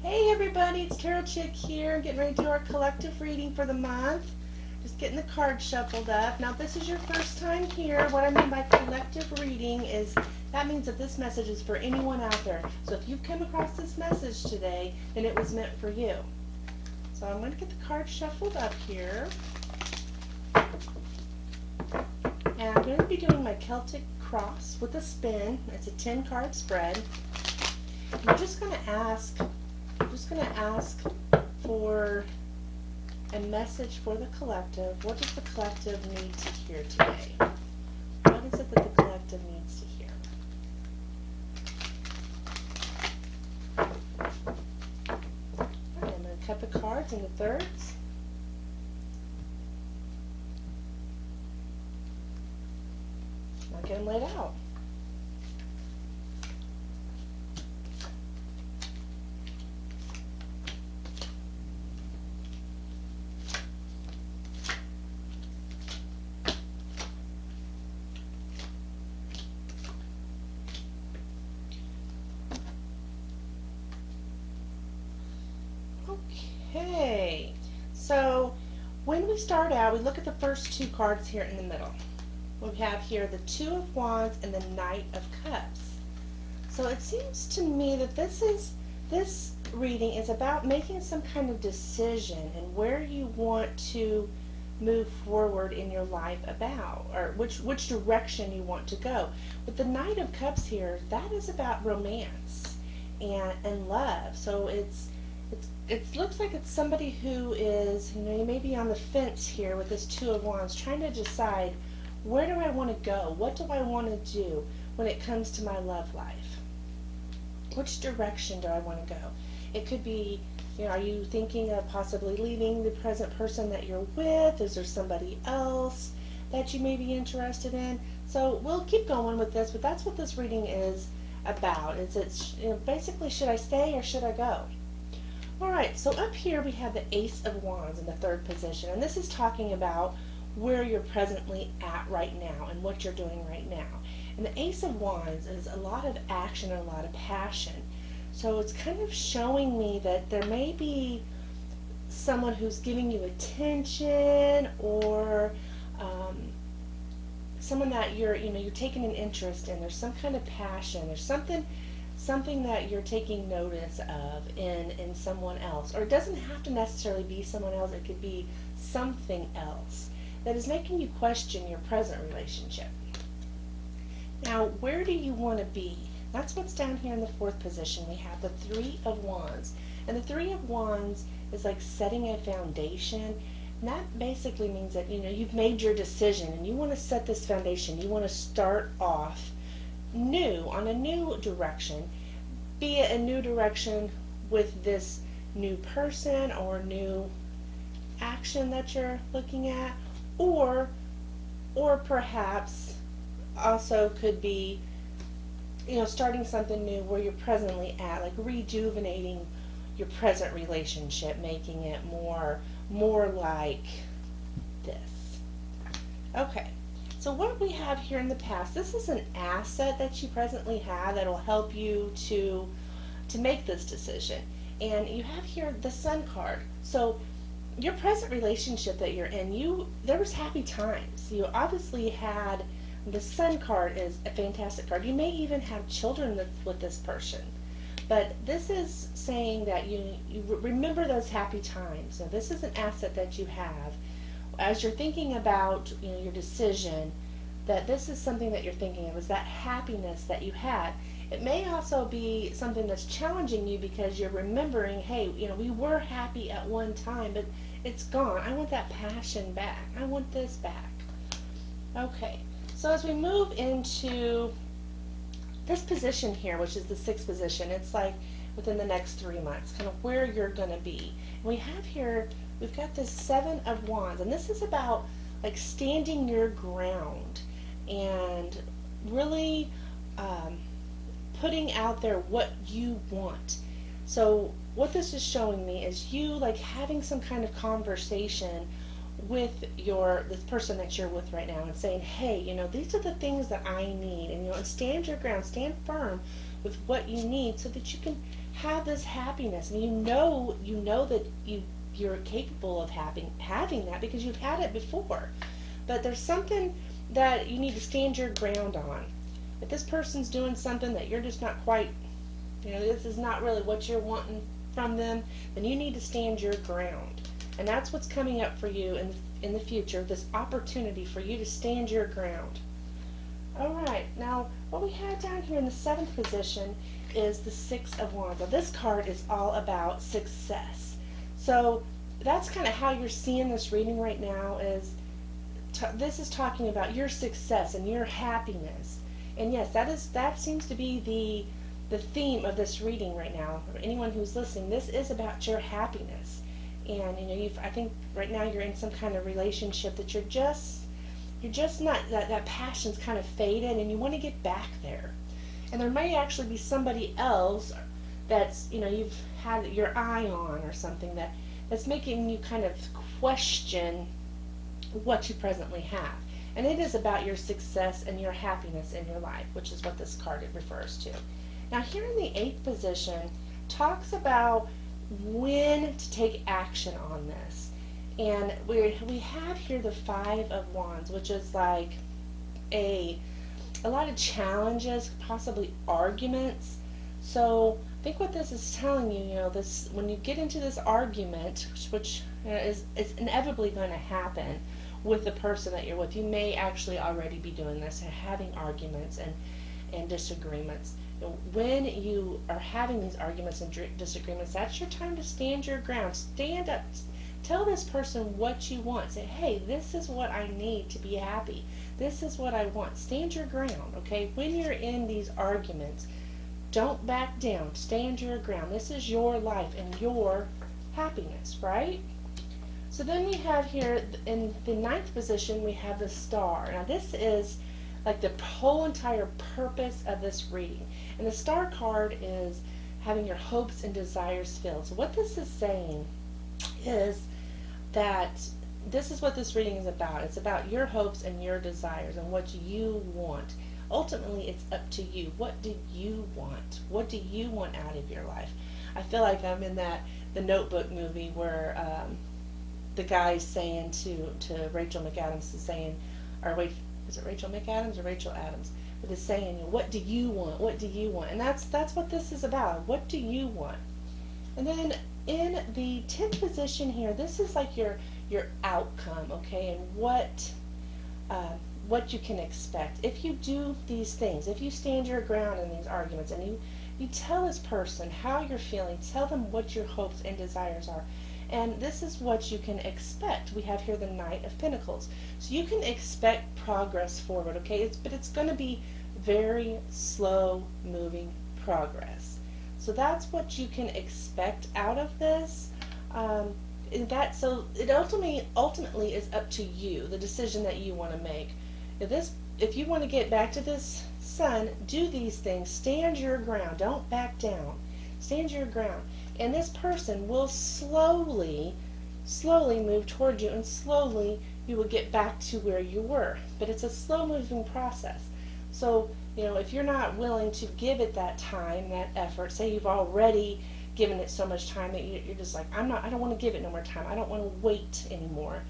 Hey everybody, it's Tarot Chick here, getting ready to do our collective reading for the month. Just getting the cards shuffled up. Now, if this is your first time here, what I mean by collective reading is that means that this message is for anyone out there. So if you've come across this message today, then it was meant for you. So I'm going to get the cards shuffled up here. And I'm going to be doing my Celtic cross with a spin. It's a 10 card spread. I'm just going to ask for a message for the collective. What does the collective need to hear today? What is it that the collective needs to hear? All right, I'm going to cut the cards into thirds. I'll get them laid out. Okay, so when we start out, we look at the first two cards here in the middle. We have here the Two of Wands and the Knight of Cups. So it seems to me that this reading is about making some kind of decision and where you want to move forward in your life about, or which direction you want to go. With the Knight of Cups here, that is about romance and love. So it looks like it's somebody who is, you may be on the fence here with this Two of Wands, trying to decide, where do I want to go? What do I want to do when it comes to my love life? Which direction do I want to go? It could be, are you thinking of possibly leaving the present person that you're with? Is there somebody else that you may be interested in? So we'll keep going with this, but that's what this reading is about. It's basically, should I stay or should I go? Alright, so up here we have the Ace of Wands in the third position, and this is talking about where you're presently at right now and what you're doing right now. And the Ace of Wands is a lot of action and a lot of passion. So it's kind of showing me that there may be someone who's giving you attention, or someone that you're taking an interest in. There's some kind of passion. There's something that you're taking notice of in someone else. Or it doesn't have to necessarily be someone else. It could be something else that is making you question your present relationship. Now, where do you want to be? That's what's down here in the fourth position. We have the Three of Wands. And the Three of Wands is like setting a foundation. And that basically means that, you've made your decision and you want to set this foundation. You want to start off new, on a new direction, be it a new direction with this new person or new action that you're looking at, or perhaps also could be starting something new where you're presently at, like rejuvenating your present relationship, making it more like this. Okay. So what we have here in the past, this is an asset that you presently have that will help you to make this decision. And you have here the Sun card. So your present relationship that you're in, there was happy times. You obviously had, the Sun card is a fantastic card. You may even have children with this person. But this is saying that you remember those happy times. So this is an asset that you have. As you're thinking about your decision, that this is something that you're thinking of, is that happiness that you had. It may also be something that's challenging you because you're remembering, hey, we were happy at one time, but it's gone. I want that passion back. I want this back. Okay, so as we move into this position here, which is the sixth position, it's like within the next 3 months, kind of where you're going to be. And we have here, we've got this Seven of Wands, and this is about like standing your ground and really putting out there what you want. So what this is showing me is you like having some kind of conversation with this person that you're with right now and saying, hey, these are the things that I need, and stand your ground, stand firm with what you need so that you can have this happiness. And you know that you're capable of having that because you've had it before. But there's something that you need to stand your ground on. If this person's doing something that you're just not quite, this is not really what you're wanting from them, then you need to stand your ground. And that's what's coming up for you in the future, this opportunity for you to stand your ground. All right, now what we have down here in the 7th position is the 6 of Wands. Now this card is all about success. So that's kind of how you're seeing this reading right now. This is talking about your success and your happiness. And yes, that seems to be the theme of this reading right now. For anyone who's listening, this is about your happiness. And I think right now you're in some kind of relationship that you're just not, that passion's kind of faded and you want to get back there. And there may actually be somebody else that's, you've had your eye on or something that's making you kind of question what you presently have. And it is about your success and your happiness in your life, which is what this card refers to. Now here in the 8th position talks about when to take action on this. And we have here the 5 of Wands, which is like a lot of challenges, possibly arguments. So I think what this is telling you, this when you get into this argument, which is inevitably going to happen with the person that you're with, you may actually already be doing this, having arguments and disagreements. When you are having these arguments and disagreements, that's your time to stand your ground. Stand up. Tell this person what you want. Say, hey, this is what I need to be happy. This is what I want. Stand your ground, okay? When you're in these arguments, don't back down. Stand your ground. This is your life and your happiness, right? So then we have here in the 9th position, we have the Star. Now this is like the whole entire purpose of this reading. And the Star card is having your hopes and desires filled. So what this is saying is that this is what this reading is about. It's about your hopes and your desires and what you want. Ultimately, it's up to you. What do you want? What do you want out of your life? I feel like I'm in the Notebook movie where the guy's saying to Rachel McAdams is saying, or wait, is it Rachel McAdams or Rachel Adams? But it's saying, what do you want? What do you want? And that's what this is about. What do you want? And then in the 10th position here, this is like your outcome, okay, and what you can expect if you do these things. If you stand your ground in these arguments and you tell this person how you're feeling, tell them what your hopes and desires are. And this is what you can expect. We have here the Knight of Pentacles. So you can expect progress forward, okay? But it's going to be very slow moving progress. So that's what you can expect out of this. So it ultimately is up to you, the decision that you want to make. If you want to get back to this Sun, do these things. Stand your ground. Don't back down. Stand your ground. And this person will slowly move toward you, and slowly you will get back to where you were. But it's a slow moving process. So, if you're not willing to give it that time, that effort, say you've already given it so much time that you're just like, I don't want to give it no more time. I don't want to wait anymore.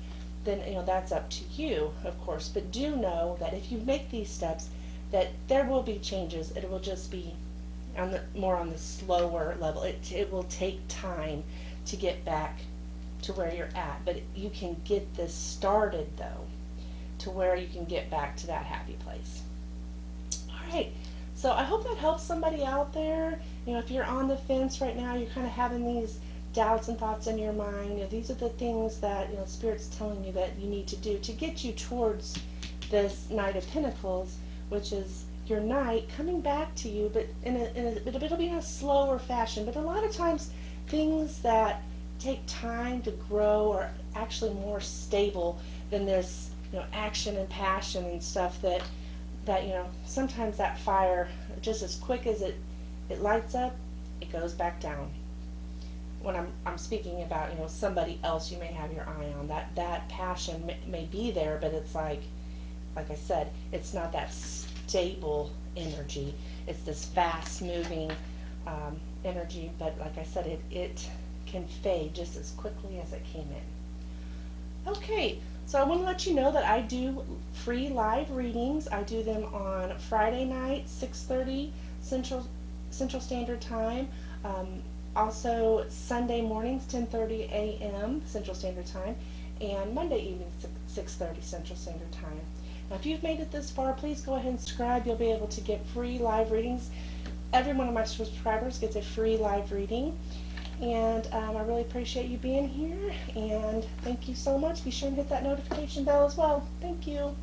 Then, that's up to you, of course. But do know that if you make these steps, that there will be changes. It will just be more on the slower level. It will take time to get back to where you're at, but you can get this started though, to where you can get back to that happy place. All right, so I hope that helps somebody out there. If you're on the fence right now, you're kind of having these doubts and thoughts in your mind. These are the things that Spirit's telling you that you need to do to get you towards this Knight of Pentacles, which is your knight coming back to you, but it'll be in a slower fashion. But a lot of times, things that take time to grow are actually more stable than this, action and passion and stuff that sometimes that fire, just as quick as it lights up, it goes back down. When I'm speaking about somebody else you may have your eye on, that passion may be there, but it's like I said, it's not that stable energy. It's this fast moving energy, but like I said, it can fade just as quickly as it came in. Okay, so I want to let you know that I do free live readings. I do them on Friday night, 6:30 Central Standard Time. Also Sunday mornings, 10:30 a.m. Central Standard Time, and Monday evenings, 6:30 Central Standard Time. Now, if you've made it this far, please go ahead and subscribe. You'll be able to get free live readings. Every one of my subscribers gets a free live reading. And I really appreciate you being here. And thank you so much. Be sure and hit that notification bell as well. Thank you.